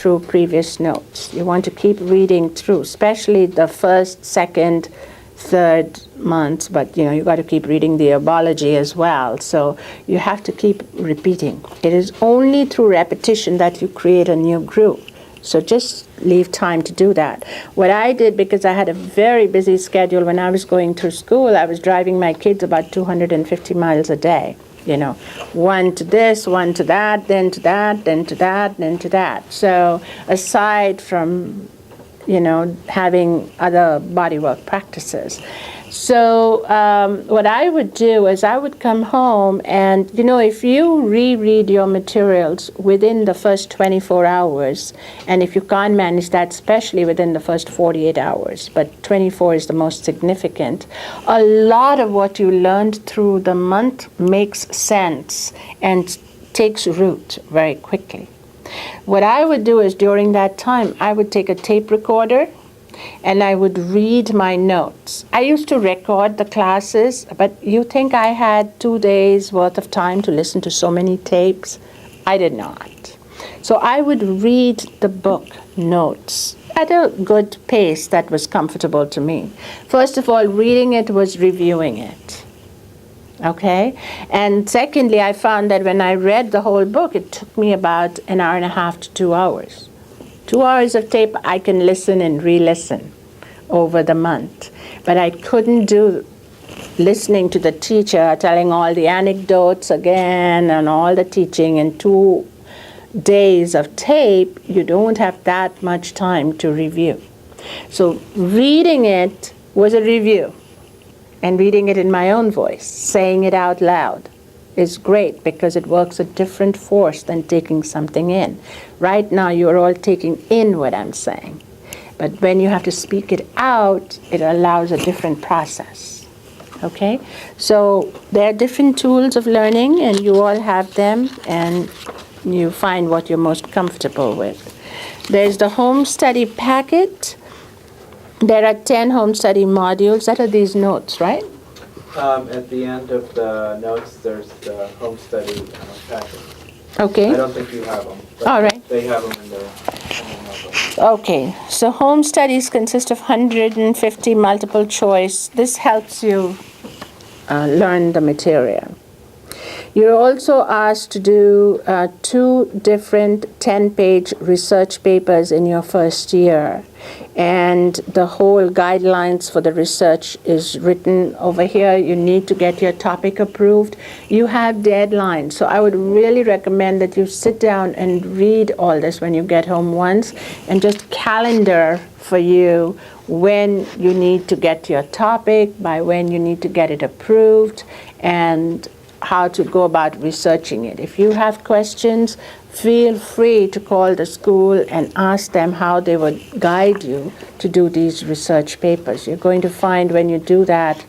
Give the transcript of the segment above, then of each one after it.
through previous notes. You want to keep reading through, especially the first, second, third months, but you got to keep reading the herbology as well. So you have to keep repeating. It is only through repetition that you create a new groove. So just leave time to do that. What I did, because I had a very busy schedule when I was going through school, I was driving my kids about 250 miles a day. One to this, one to that, then to that, then to that, then to that. So aside from having other bodywork practices. So what I would do is I would come home and, if you reread your materials within the first 24 hours, and if you can't manage that, especially within the first 48 hours, but 24 is the most significant, a lot of what you learned through the month makes sense and takes root very quickly. What I would do is during that time, I would take a tape recorder and I would read my notes. I used to record the classes, but you think I had 2 days worth of time to listen to so many tapes? I did not. So I would read the book notes at a good pace that was comfortable to me. First of all, reading it was reviewing it. Okay? And secondly, I found that when I read the whole book, it took me about an hour and a half to 2 hours. 2 hours of tape, I can listen and re-listen over the month. But I couldn't do listening to the teacher telling all the anecdotes again and all the teaching in 2 days of tape. You don't have that much time to review. So reading it was a review. And reading it in my own voice, saying it out loud, is great because it works a different force than taking something in. Right now, you're all taking in what I'm saying. But when you have to speak it out, it allows a different process. Okay? So there are different tools of learning, and you all have them, and you find what you're most comfortable with. There's the home study packet. There are 10 home study modules. That are these notes, right? At the end of the notes, there's the home study packet. Okay. I don't think you have them. All right. They have them in their notebook. Okay. So home studies consist of 150 multiple choice. This helps you learn the material. You're also asked to do 2 different 10-page research papers in your first year. And the whole guidelines for the research is written over here. You need to get your topic approved. You have deadlines. So I would really recommend that you sit down and read all this when you get home once and just calendar for you when you need to get your topic, by when you need to get it approved, and how to go about researching it. If you have questions, feel free to call the school and ask them how they would guide you to do these research papers. You're going to find when you do that,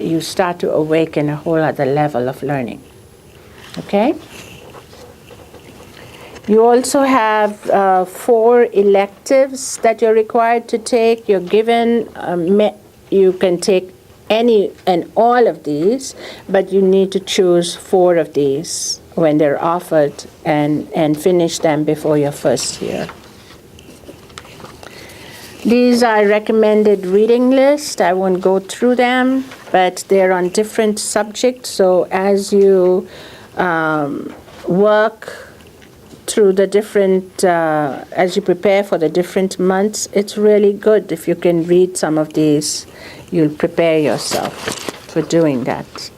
you start to awaken a whole other level of learning. Okay? You also have 4 electives that you're required to take. You're given, you can take any and all of these, but you need to choose 4 of these when they're offered and finish them before your first year. These are recommended reading lists. I won't go through them, but they're on different subjects. So as you work through the different, as you prepare for the different months, it's really good if you can read some of these. You'll prepare yourself for doing that.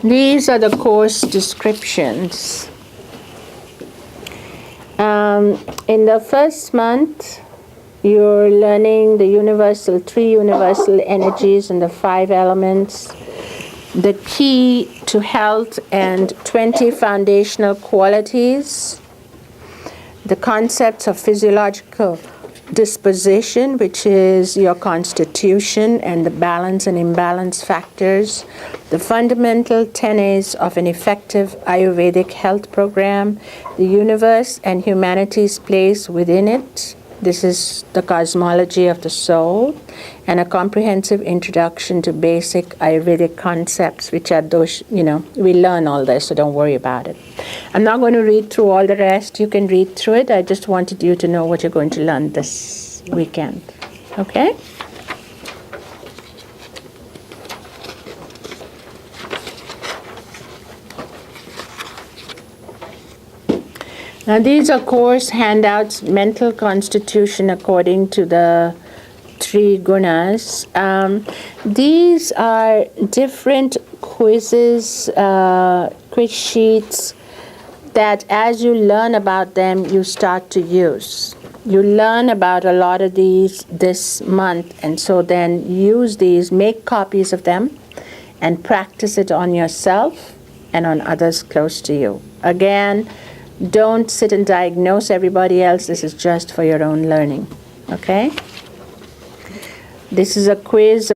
These are the course descriptions. In the first month, you're learning the 3 universal energies and the 5 elements, the key to health and 20 foundational qualities, the concepts of physiological disposition, which is your constitution and the balance and imbalance factors, the fundamental tenets of an effective Ayurvedic health program, the universe and humanity's place within it, This is the cosmology of the soul, and a comprehensive introduction to basic Ayurvedic concepts, which are those, we learn all this, so don't worry about it. I'm not going to read through all the rest. You can read through it. I just wanted you to know what you're going to learn this weekend. Okay? Now these are course handouts, mental constitution according to the 3 gunas. These are different quizzes, quiz sheets that as you learn about them, you start to use. You learn about a lot of these this month, and so then use these, make copies of them, and practice it on yourself and on others close to you. Again, don't sit and diagnose everybody else. This is just for your own learning. Okay? This is a quiz